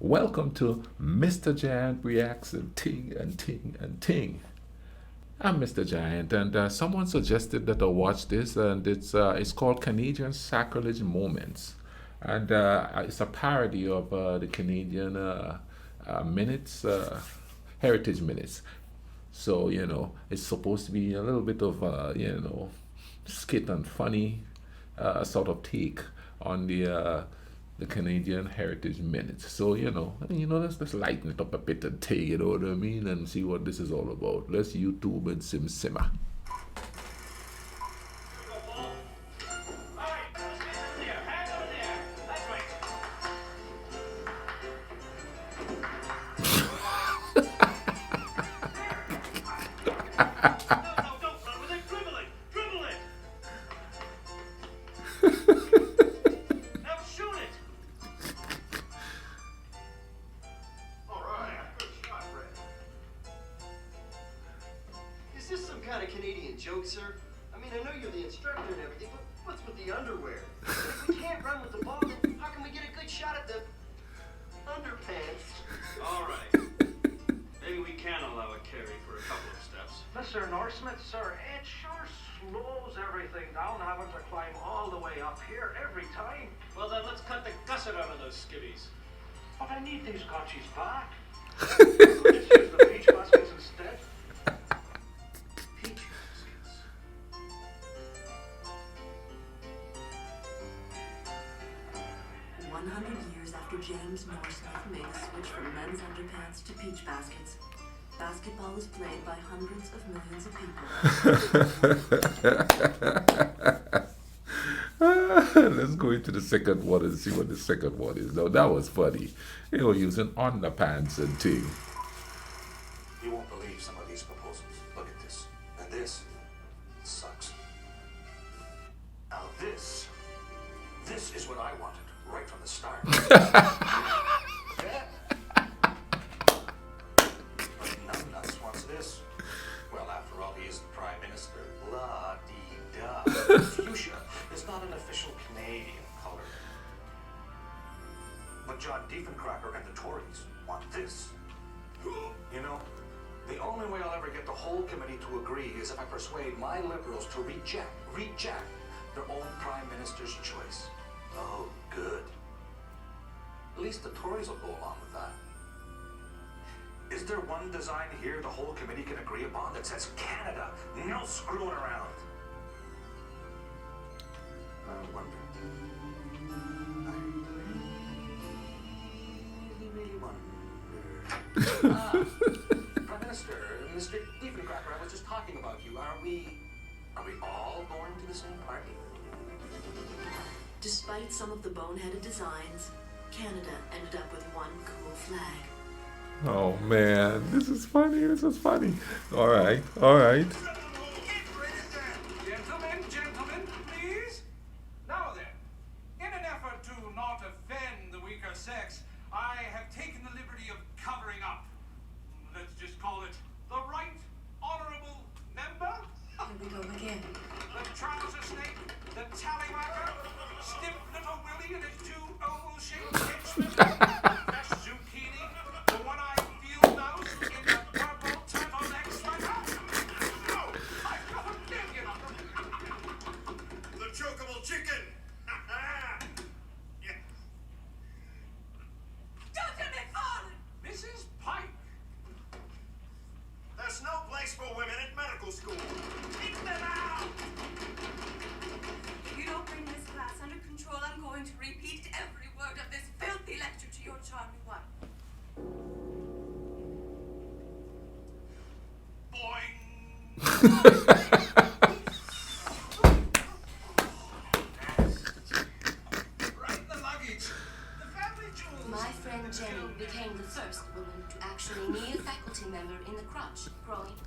Welcome to Mr. Giant Reacts and Ting and Ting and Ting. I'm Mr. Giant, and someone suggested that I watch this, and it's called Canadian Sacrilege Moments, and it's a parody of the Canadian minutes, heritage minutes. So it's supposed to be a little bit of skit and funny sort of take on the Canadian Heritage Minute. So let's lighten it up a bit and take, you know what I mean, and see what this is all about. Let's YouTube and simmer. Is this some kind of Canadian joke, sir? I mean, I know you're the instructor and everything, but what's with the underwear? If we can't run with the ball, then how can we get a good shot at the underpants? All right. Maybe we can allow a carry for a couple of steps. Mr. Northsmith, sir, it sure slows everything down having to climb all the way up here every time. Well, then let's cut the gusset out of those skivvies. But I need these gotchis back. Let's use the peach baskets instead. Peach baskets. 100 years after James Northsmith made the switch from men's underpants to peach baskets, basketball is played by hundreds of millions of people. Let's go into the second one and see what the second one is. Now that was funny. They were using underpants and ting. You won't believe some of these proposals. Look at this. And this sucks. Now this is what I wanted right from the start. Yeah. But numbnuts wants this. Well, after all, he is the Prime Minister. La-dee-da. Fuchsia is not an official Canadian color. But John Diefencracker and the Tories want this. You know, the only way I'll ever get the whole committee to agree is if I persuade my liberals to reject their own prime minister's choice. Oh, good. At least the Tories will go along with that. Is there one design here the whole committee can agree upon that says Canada, no screwing around? I wonder. I really wonder. Prime Minister, Mr. Diefencracker, I was just talking about you. Are we all going to the same party? Despite some of the boneheaded designs, Canada ended up with one cool flag. Oh man, this is funny. This is funny. All right, all right. Gentlemen, please. Now then, in an effort to not offend the weaker sex, I have taken the liberty of covering up. Let's just call it the Right Honorable Member. Here we go again. The trouser snake, the tallywhacker, stiff little Willie and his two oval-shaped henchmen, fresh zucchini, the one-eyed field mouse in the purple turtleneck sweater. Oh, I've got a million of them. The chokeable chicken! Yes. Dr. McFarlane! Mrs. Pike. There's no place for women at medical school. Keep them out! If you don't bring this class under control, I'm going to repeat every word of this filthy lecture to your charming wife. Boing! Right in the luggage. The family jewels. My friend Jenny became the first woman to actually knee a faculty member in the crotch, growing.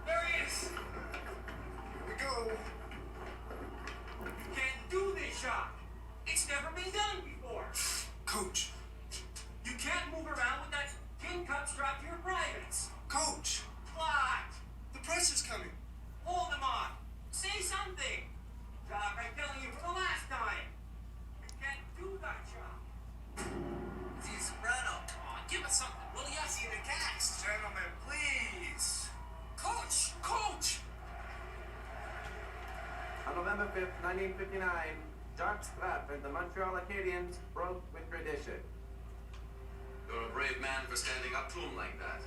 There he is. Here we go. shot. It's never been done before. Coach, You can't move around with that pin cup strapped to your privates. Coach, What? the press is coming. Hold them on. Say something. Doc, I'm telling you for the last time. You can't do that job. See, Soprano, Come on, give us something, will ya? see the cast. Gentlemen, please. Coach! Coach! On November 5th, 1959, Jacques Strap and the Montreal Acadians broke with tradition You're a brave man for standing up to him like that.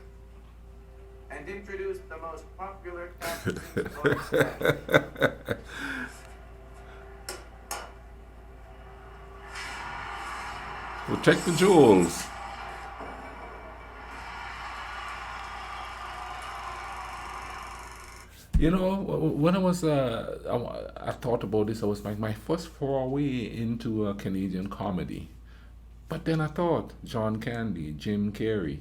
and introduced the most popular cast in sports history. Protect the jewels. You know, when I was, I thought about this. I was like my first foray into Canadian comedy. But then I thought John Candy, Jim Carrey,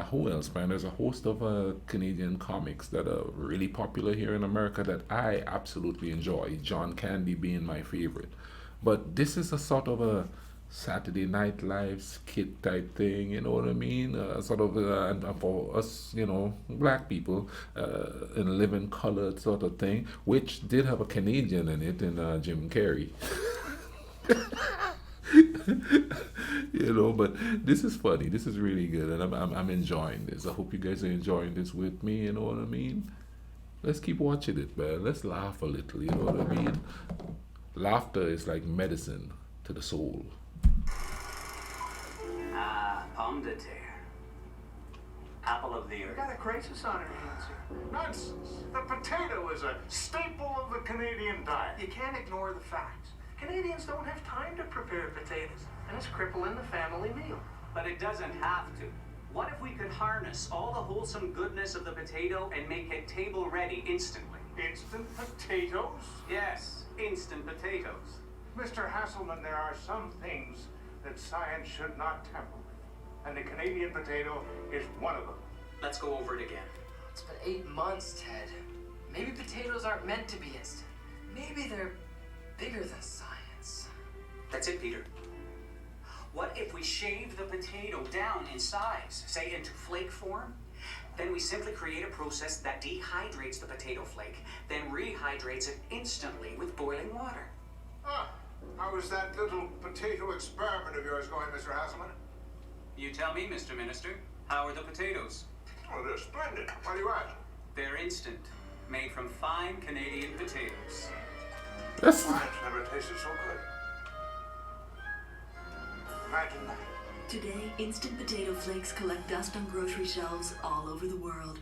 who else, man? There's a host of Canadian comics that are really popular here in America that I absolutely enjoy. John Candy being my favorite. But this is a sort of a Saturday Night Live skit type thing, you know what I mean? Sort of, and for us, you know, black people, in living colored sort of thing, which did have a Canadian in it, in Jim Carrey. You know, but this is funny. This is really good, and I'm enjoying this. I hope you guys are enjoying this with me. You know what I mean? Let's keep watching it, man. Let's laugh a little. You know what I mean? Laughter is like medicine to the soul. Ah, pomme de terre. Apple of the We earth. got a crisis on our hands here. Nonsense. The potato is a staple of the Canadian diet. You can't ignore the facts. Canadians don't have time to prepare potatoes, and it's crippling the family meal. But it doesn't have to. What if we could harness all the wholesome goodness of the potato and make it table ready instantly? Instant potatoes? Yes, instant potatoes. Mr. Hasselman, there are some things that science should not tamper with. And the Canadian potato is one of them. Let's go over it again. It's been 8 months, Ted. Maybe potatoes aren't meant to be instant. Maybe they're bigger than science. That's it, Peter. What if we shave the potato down in size, say into flake form? Then we simply create a process that dehydrates the potato flake, then rehydrates it instantly with boiling water. Ah, how is that little potato experiment of yours going, Mr. Hasselman? You tell me, Mr. Minister. How are the potatoes? Oh, they're splendid. Why do you ask? They're instant, made from fine Canadian potatoes. That's Science never tasted so good. Imagine that. Today, instant potato flakes collect dust on grocery shelves all over the world.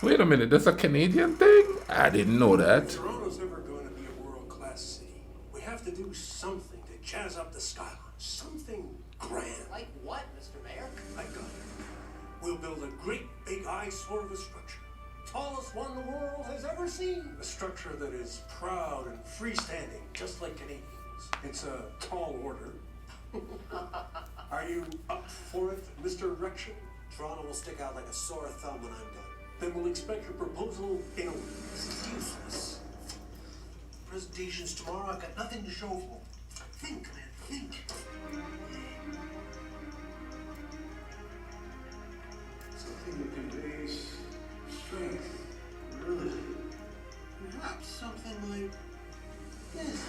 Wait a minute. That's a Canadian thing? I didn't know that. Toronto's never going to be a world-class city. We have to do something to jazz up the skyline. Something grand. Like what, Mr. Mayor? I got it. We'll build a great big eyesore of a structure. Tallest one the world has ever seen. A structure that is proud and freestanding, just like Canadians. It's a tall order. Are you up for it, Mr. Erection? Toronto will stick out like a sore thumb when I'm done. Then we'll expect your proposal in a week. This is useless. Presentations tomorrow, I've got nothing to show for. Think, man, think. Something that conveys strength, virility. Perhaps something like this.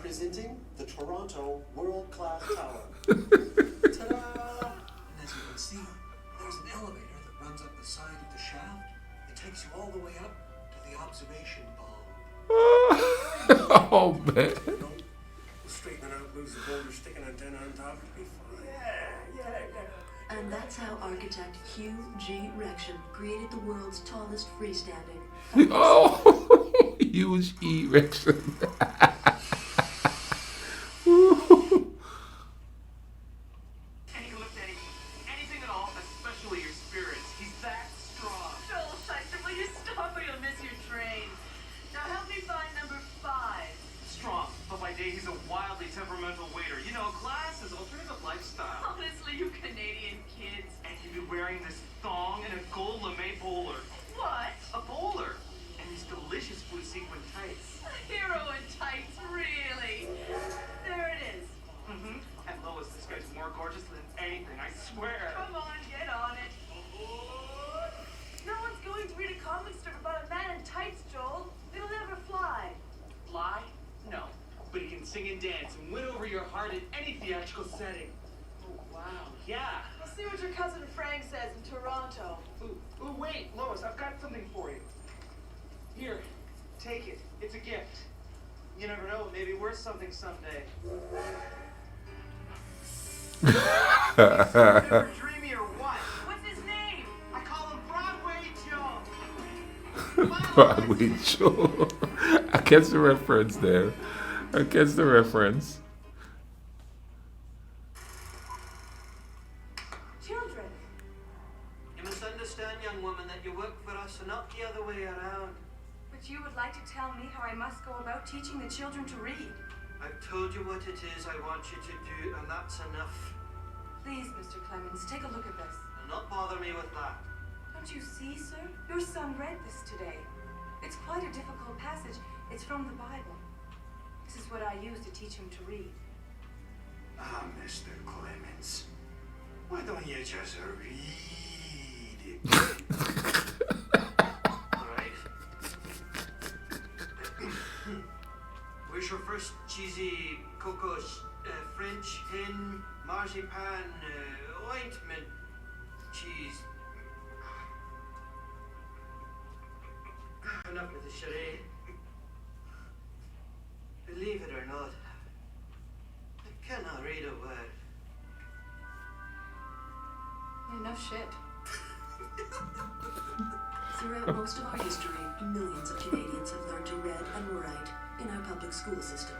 Presenting the Toronto World-Class Tower. Ta-da! And as you can see, there's an elevator that runs up the side of the shaft. It takes you all the way up to the observation bomb. Oh, man. We'll straighten it out, lose the boulder, stick an antenna on top, it'll be fine. Yeah. And that's how architect Hugh G. Rection created the world's tallest freestanding. Oh, huge erection. And he can lift anything at all, especially your spirits. He's that strong. Joel Shyster, will you stop or you'll miss your train? Now help me find number 5. Strong, but by day he's a wildly temperamental waiter. You know, class is alternative lifestyle. Honestly, you Canadian kids. And he'd be wearing this thong and a gold lame bowler. What? A bowler. And these delicious blue sequin tights. A hero in tights, really? can sing and dance and win over your heart in any theatrical setting. Oh, wow. Yeah. We'll see what your cousin Frank says in Toronto. Ooh, wait, Lois, I've got something for you. Here, take it. It's a gift. You never know, maybe worth something someday. Never dreamy or what? What's his name? I call him Broadway Joe. Broadway Joe. I catch the reference there. I catch the reference. Children. You must understand, young woman, that you work for us and not the other way around. But you would like to tell me how I must go about teaching the children to read. I've told you what it is I want you to do, and that's enough. Please, Mr. Clemens, take a look at this. Do not bother me with that. Don't you see, sir? Your son read this today. It's quite a difficult passage. It's from the Bible. This is what I use to teach him to read. Ah, Mr. Clemens, why don't you just read it? Alright. Where's your first cheesy cocoa French hen marzipan ointment cheese? Enough with the charade. Believe it or not, I cannot read a word. Enough shit. Throughout most of our history, millions of Canadians have learned to read and write in our public school system.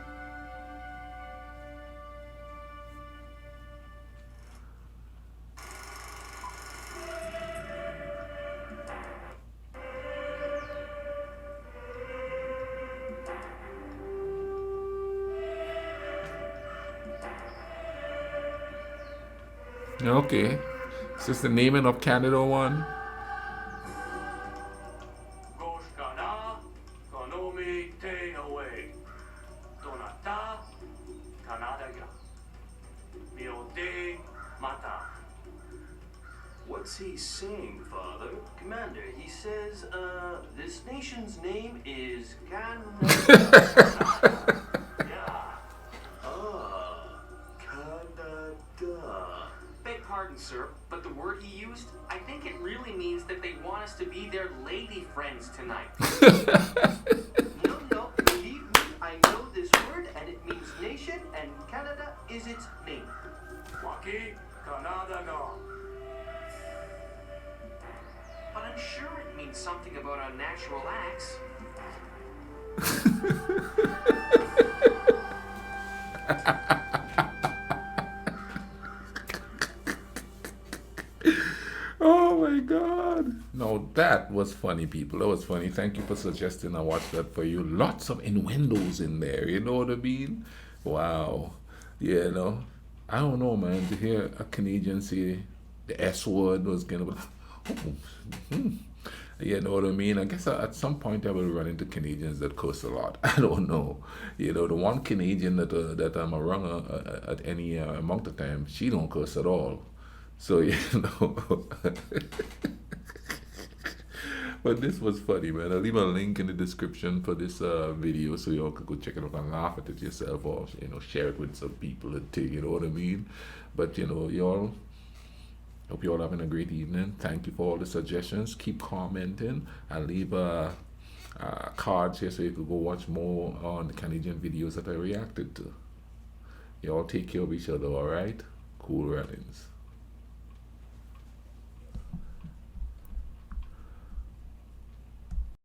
Okay. Is this the naming of Canada one? Goshkana, Konomi Te Away. Donata, Kanada ya. Miote Mata. What's he saying, Father? Commander, he says, this nation's name is Canada. Canada. Beg pardon, sir, but the word he used, I think it really means that they want us to be their lady friends tonight. No, believe me, I know this word, and it means nation, and Canada is its name. Waki, Kanada ga. But I'm sure it means something about unnatural acts. Oh my god. No, that was funny, people. That was funny. Thank you for suggesting I watch that for you. Lots of innuendos in there, you know what I mean? Wow. Yeah, no. I don't know, man. To hear a Canadian say the S word was kind of you know what I mean? I guess at some point I will run into Canadians that curse a lot. I don't know. You know, the one Canadian that I'm around at any amount of time, she don't curse at all. So, you know. But this was funny, man. I'll leave a link in the description for this video so y'all can go check it out and laugh at it yourself, or, you know, share it with some people and take, you know what I mean? But, you know, y'all, hope you're all having a great evening. Thank you for all the suggestions. Keep commenting. I'll leave cards here so you could go watch more on the Canadian videos that I reacted to. Y'all take care of each other, alright? Cool runnings.